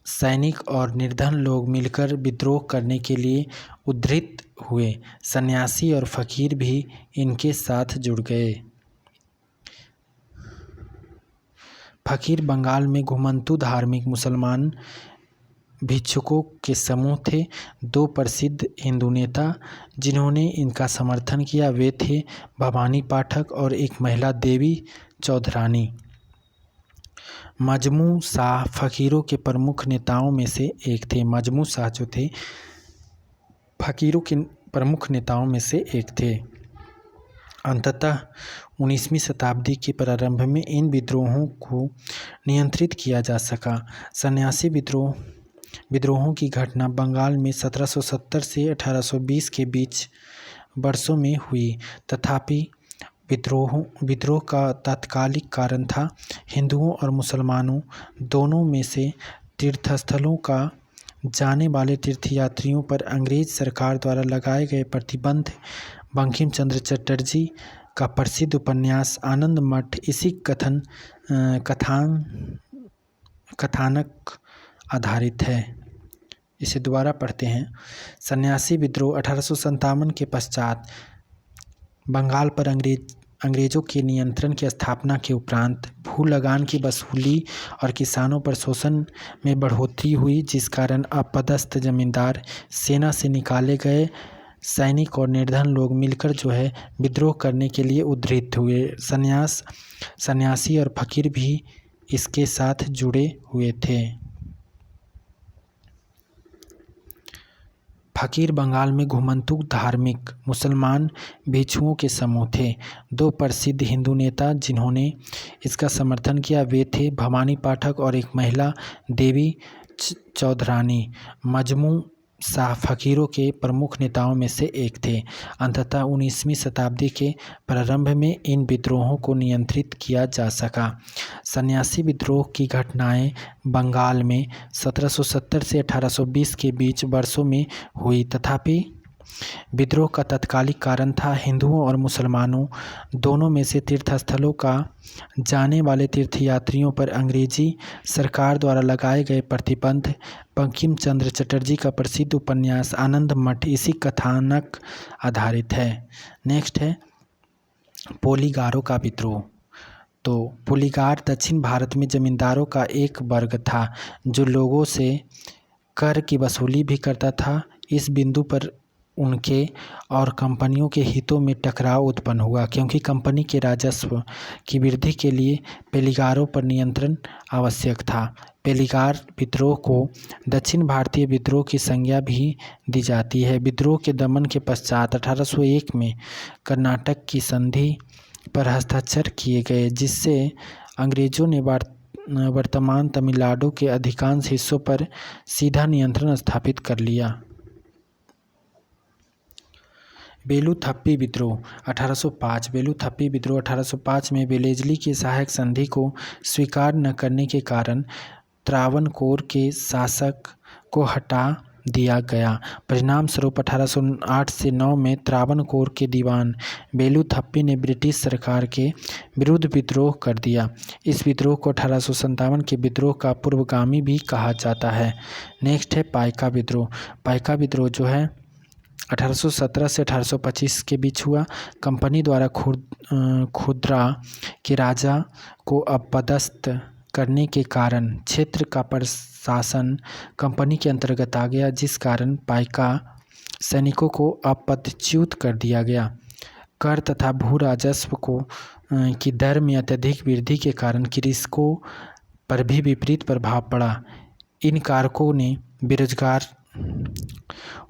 सैनिक और निर्धन लोग मिलकर विद्रोह करने के लिए उद्यत हुए। सन्यासी और फकीर भी इनके साथ जुड़ गए। फकीर बंगाल में घुमंतू धार्मिक मुसलमान भिक्षुकों के समूह थे। दो प्रसिद्ध हिंदू नेता जिन्होंने इनका समर्थन किया वे थे भवानी पाठक और एक महिला देवी चौधरानी। मजमू शाह फ़कीरों के प्रमुख नेताओं में से एक थे। मजमू शाह जो थे फ़कीरों के प्रमुख नेताओं में से एक थे। अंततः 19वीं शताब्दी के प्रारंभ में इन विद्रोहों को नियंत्रित किया जा सका। सन्यासी विद्रोहों की घटना बंगाल में 1770 से 1820 के बीच वर्षों में हुई। तथापि विद्रोह का तात्कालिक कारण था हिंदुओं और मुसलमानों दोनों में से तीर्थस्थलों का जाने वाले तीर्थयात्रियों पर अंग्रेज सरकार द्वारा लगाए गए प्रतिबंध। बंकिम चंद्र चटर्जी का प्रसिद्ध उपन्यास आनंद मठ इसी कथानक आधारित है। इसे दोबारा पढ़ते हैं। सन्यासी विद्रोह 1857 के पश्चात बंगाल पर अंग्रेजों के नियंत्रण की स्थापना के उपरांत भू लगान की वसूली और किसानों पर शोषण में बढ़ोतरी हुई, जिस कारण अपदस्थ जमींदार, सेना से निकाले गए सैनिक और निर्धन लोग मिलकर विद्रोह करने के लिए उद्यत हुए। सन्यासी और फकीर भी इसके साथ जुड़े हुए थे। फकीर बंगाल में घुमंतु धार्मिक मुसलमान भिक्षुओं के समूह थे। दो प्रसिद्ध हिंदू नेता जिन्होंने इसका समर्थन किया वे थे भवानी पाठक और एक महिला देवी चौधरानी। मजमू शाह फ़कीरों के प्रमुख नेताओं में से एक थे। अंततः 19वीं शताब्दी के प्रारंभ में इन विद्रोहों को नियंत्रित किया जा सका। सन्यासी विद्रोह की घटनाएं बंगाल में 1770 से 1820 के बीच वर्षों में हुई। तथापि विद्रोह का तात्कालिक कारण था हिंदुओं और मुसलमानों दोनों में से तीर्थस्थलों का जाने वाले तीर्थयात्रियों पर अंग्रेजी सरकार द्वारा लगाए गए प्रतिबंध। बंकिम चंद्र चटर्जी का प्रसिद्ध उपन्यास आनंद मठ इसी कथानक आधारित है। नेक्स्ट है पोलीगारों का विद्रोह। तो पोलीगार दक्षिण भारत में जमींदारों का एक वर्ग था जो लोगों से कर की वसूली भी करता था। इस बिंदु पर उनके और कंपनियों के हितों में टकराव उत्पन्न हुआ, क्योंकि कंपनी के राजस्व की वृद्धि के लिए पोलीगारों पर नियंत्रण आवश्यक था। पोलीगार विद्रोह को दक्षिण भारतीय विद्रोह की संज्ञा भी दी जाती है। विद्रोह के दमन के पश्चात 1801 में कर्नाटक की संधि पर हस्ताक्षर किए गए, जिससे अंग्रेजों ने वर्तमान तमिलनाडु के अधिकांश हिस्सों पर सीधा नियंत्रण स्थापित कर लिया। बेलूथप्पी विद्रोह 1805। बेलूथप्पी विद्रोह 1805 में वेलेस्ली की सहायक संधि को स्वीकार न करने के कारण त्रावणकोर के शासक को हटा दिया गया। परिणाम स्वरूप 1808 से 9 में त्रावणकोर के दीवान बेलूथप्पी ने ब्रिटिश सरकार के विरुद्ध विद्रोह कर दिया। इस विद्रोह को 1857 के विद्रोह का पूर्वगामी भी कहा जाता है। नेक्स्ट है पाइका विद्रोह। पाइका विद्रोह 1817 से 1825 के बीच हुआ। कंपनी द्वारा खुदरा के राजा को अपदस्थ करने के कारण क्षेत्र का प्रशासन कंपनी के अंतर्गत आ गया, जिस कारण पाइका सैनिकों को अपदच्युत कर दिया गया। कर तथा भू राजस्व की दर में अत्यधिक वृद्धि के कारण कृषकों पर भी विपरीत प्रभाव पड़ा। इन कारकों ने बेरोजगार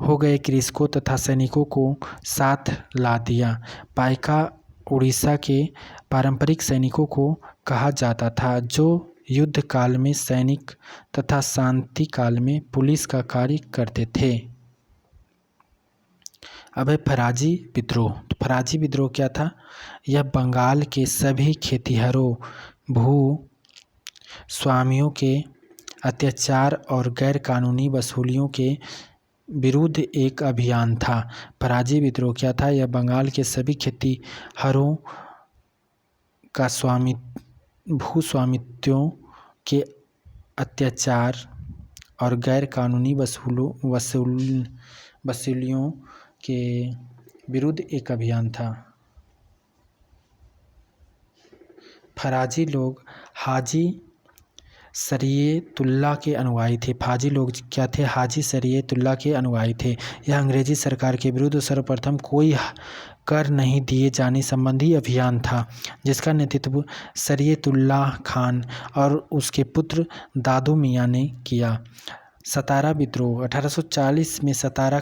हो गए कृषकों तथा सैनिकों को साथ ला दिया। पाइका उड़ीसा के पारंपरिक सैनिकों को कहा जाता था, जो युद्ध काल में सैनिक तथा शांति काल में पुलिस का कार्य करते थे। अब है फराजी विद्रोह। तो फराजी विद्रोह क्या था? यह बंगाल के सभी खेतिहरों, भू स्वामियों के अत्याचार और गैर कानूनी वसूलियों के विरुद्ध एक अभियान था। फराजी विद्रोह क्या था? यह बंगाल के सभी खेतिहरों का भूस्वामित्वों के अत्याचार और गैर कानूनी वसूलियों के विरुद्ध एक अभियान था। फराजी लोग हाजी शरीयतुल्लाह के अनुयायी थे। फाजी लोग क्या थे? हाजी शरीयतुल्लाह के अनुयायी थे। यह अंग्रेजी सरकार के विरुद्ध सर्वप्रथम कोई कर नहीं दिए जाने संबंधी अभियान था, जिसका नेतृत्व शरीयतुल्लाह खान और उसके पुत्र दादू मियाँ ने किया। सतारा विद्रोह 1840 में सतारा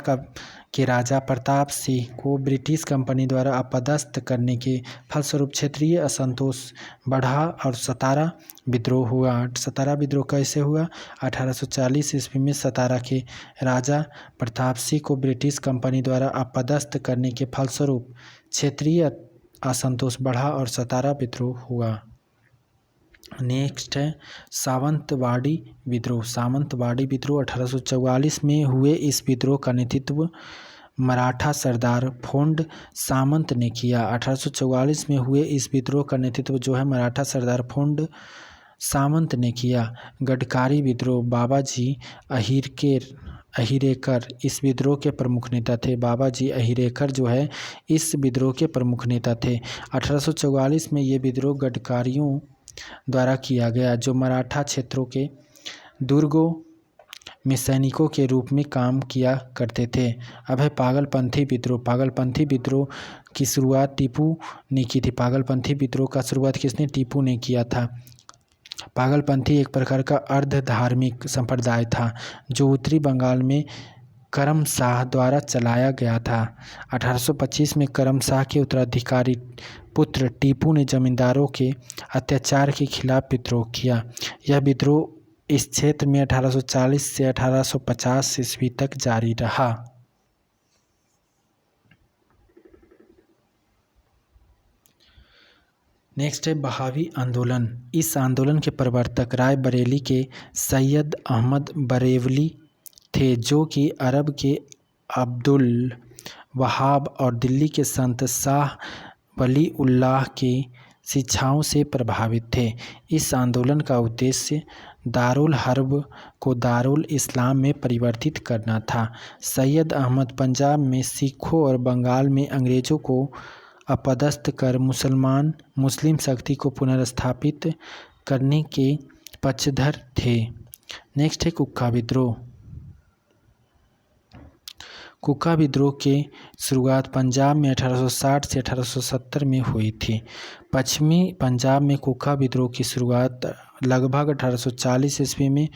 के राजा प्रताप सिंह को ब्रिटिश कंपनी द्वारा अपदस्थ करने के फलस्वरूप क्षेत्रीय असंतोष बढ़ा और सतारा विद्रोह हुआ। सतारा विद्रोह कैसे हुआ? 1840 ईस्वी में सतारा के राजा प्रताप सिंह को ब्रिटिश कंपनी द्वारा अपदस्थ करने के फलस्वरूप क्षेत्रीय असंतोष बढ़ा और सतारा विद्रोह हुआ। नेक्स्ट है सावंतवाड़ी विद्रोह। सावंतवाड़ी विद्रोह 1844 में हुए। इस विद्रोह का नेतृत्व मराठा सरदार फोंड सामंत ने किया। 1844 में हुए इस विद्रोह का नेतृत्व जो है मराठा सरदार फोंड सामंत ने किया। गडकारी विद्रोह बाबाजी अहिरेकर इस विद्रोह के प्रमुख नेता थे। बाबाजी अहिरेकर जो है इस विद्रोह के प्रमुख नेता थे। 1844 में ये विद्रोह गडकारियों द्वारा किया गया, जो मराठा क्षेत्रों के दुर्गों में सैनिकों के रूप में काम किया करते थे। अब है पागलपंथी विद्रोह। पागलपंथी विद्रोह की शुरुआत टीपू ने की थी। पागलपंथी विद्रोह का शुरुआत किसने? टीपू ने किया था। पागलपंथी एक प्रकार का अर्ध धार्मिक संप्रदाय था, जो उत्तरी बंगाल में करम शाह द्वारा चलाया गया था। 1825 में करम शाह के उत्तराधिकारी पुत्र टीपू ने जमींदारों के अत्याचार के खिलाफ विद्रोह किया। यह विद्रोह इस क्षेत्र में 1840 से 1850 ईस्वी तक जारी रहा। नेक्स्ट है बहावी आंदोलन। इस आंदोलन के प्रवर्तक राय बरेली के सैयद अहमद बरेवली थे, जो कि अरब के अब्दुल वहाब और दिल्ली के संत शाह वली उल्लाह की शिक्षाओं से प्रभावित थे। इस आंदोलन का उद्देश्य दारुल हर्ब को दारुल इस्लाम में परिवर्तित करना था। सैयद अहमद पंजाब में सिखों और बंगाल में अंग्रेज़ों को अपदस्थ कर मुस्लिम शक्ति को पुनर्स्थापित करने के पक्षधर थे। नेक्स्ट है कुक्का विद्रोह। कुक्का विद्रोह की शुरुआत पंजाब में 1860 से 1870 में हुई थी। पश्चिमी पंजाब में कुक्का विद्रोह की शुरुआत लगभग 1840 ईस्वी में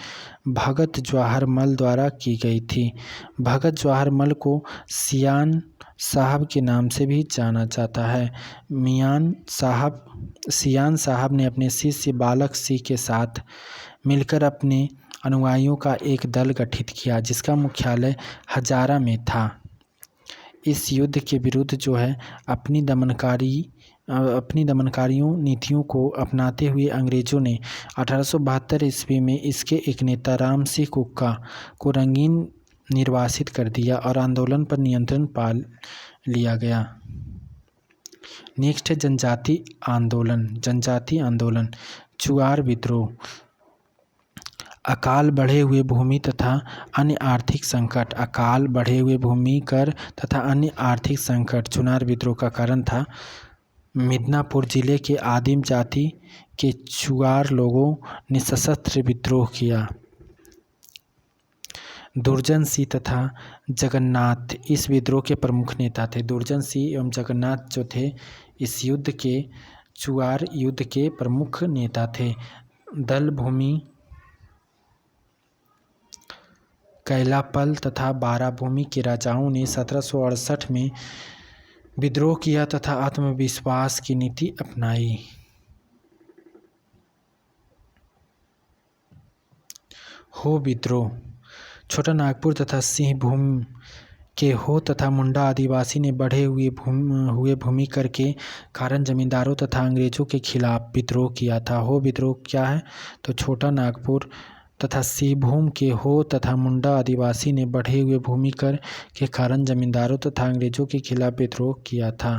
भगत जवाहर मल द्वारा की गई थी। भगत जवाहर मल को सियान साहब के नाम से भी जाना जाता है। सियान साहब ने अपने शिष्य बालक सिंह के साथ मिलकर अपने अनुयायियों का एक दल गठित किया, जिसका मुख्यालय हजारा में था। इस युद्ध के विरुद्ध जो है अपनी दमनकारियों नीतियों को अपनाते हुए अंग्रेज़ों ने 1872 ईस्वी में इसके एक नेता राम सिंह कुक्का को रंगीन निर्वासित कर दिया और आंदोलन पर नियंत्रण पा लिया गया। नेक्स्ट है जनजाति आंदोलन। चुआर विद्रोह। अकाल बढ़े हुए भूमि तथा अन्य आर्थिक संकट। अकाल बढ़े हुए भूमि कर तथा अन्य आर्थिक संकट चुनार विद्रोह का कारण था। मिदनापुर जिले के आदिम जाति के चुआर लोगों ने सशस्त्र विद्रोह किया। दुर्जन सिंह तथा जगन्नाथ इस विद्रोह के प्रमुख नेता थे। दुर्जन सिंह एवं जगन्नाथ जो थे इस चुआर युद्ध के प्रमुख नेता थे। दल भूमि, कैलापल तथा बाराभूमि के राजाओं ने 1768 में विद्रोह किया तथा आत्मविश्वास की नीति अपनाई। हो विद्रोह। छोटा नागपुर तथा सिंहभूम के हो तथा मुंडा आदिवासी ने बढ़े हुए भूमि कर के कारण जमींदारों तथा अंग्रेजों के खिलाफ विद्रोह किया था। हो विद्रोह क्या है? तो छोटा नागपुर तथा सिंहभूम के हो तथा मुंडा आदिवासी ने बढ़े हुए भूमि कर के कारण जमींदारों तथा अंग्रेजों के खिलाफ विद्रोह किया था।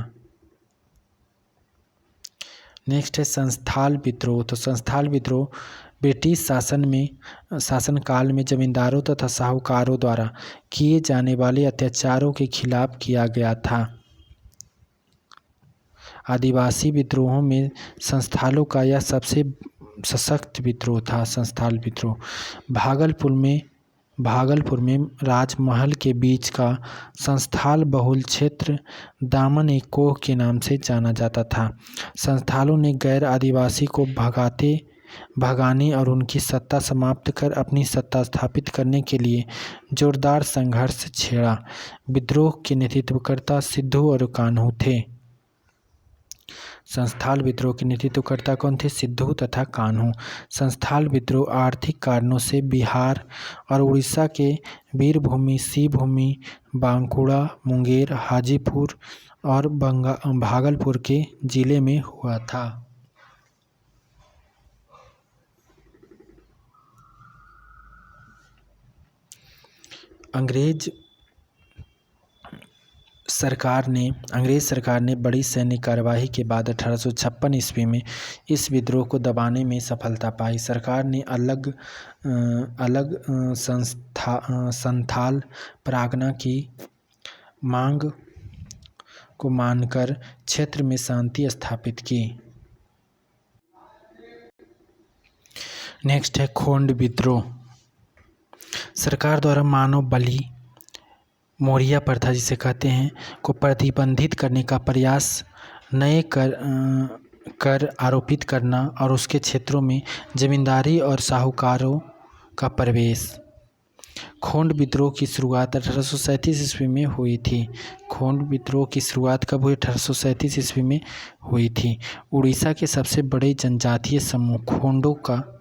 नेक्स्ट है संस्थाल विद्रोह। तो संस्थाल विद्रोह ब्रिटिश शासनकाल में जमींदारों तथा साहूकारों द्वारा किए जाने वाले अत्याचारों के खिलाफ किया गया था। आदिवासी विद्रोहों में संस्थालों का यह सबसे सशक्त विद्रोह था, संस्थाल विद्रोह। भागलपुर में राजमहल के बीच का संस्थाल बहुल क्षेत्र दामन-ए-कोह के नाम से जाना जाता था। संस्थालों ने गैर आदिवासी को भगाने और उनकी सत्ता समाप्त कर अपनी सत्ता स्थापित करने के लिए जोरदार संघर्ष छेड़ा। विद्रोह के नेतृत्वकर्ता सिद्धू और कान्हू थे। संस्थाल विद्रोह के नेतृत्वकर्ता कौन थे? सिद्धू तथा कान्हू। संस्थाल विद्रोह आर्थिक कारणों से बिहार और उड़ीसा के वीरभूमि, शिवभूमि, बांकुड़ा, मुंगेर, हाजीपुर और भागलपुर के जिले में हुआ था। अंग्रेज सरकार ने बड़ी सैन्य कार्यवाही के बाद 1856 ईस्वी में इस विद्रोह को दबाने में सफलता पाई। सरकार ने अलग संथाल परगना की मांग को मानकर क्षेत्र में शांति स्थापित की। नेक्स्ट है खोंड विद्रोह। सरकार द्वारा मानव बलि, मौर्य प्रथा जिसे कहते हैं, को प्रतिबंधित करने का प्रयास, नए कर आरोपित करना और उसके क्षेत्रों में जमींदारी और साहूकारों का प्रवेश। खोंड विद्रोह की शुरुआत 1837 ईस्वी में हुई थी। खोंड विद्रोह की शुरुआत कब हुई? 1837 ईस्वी में हुई थी। उड़ीसा के सबसे बड़े जनजातीय समूह खोंडों का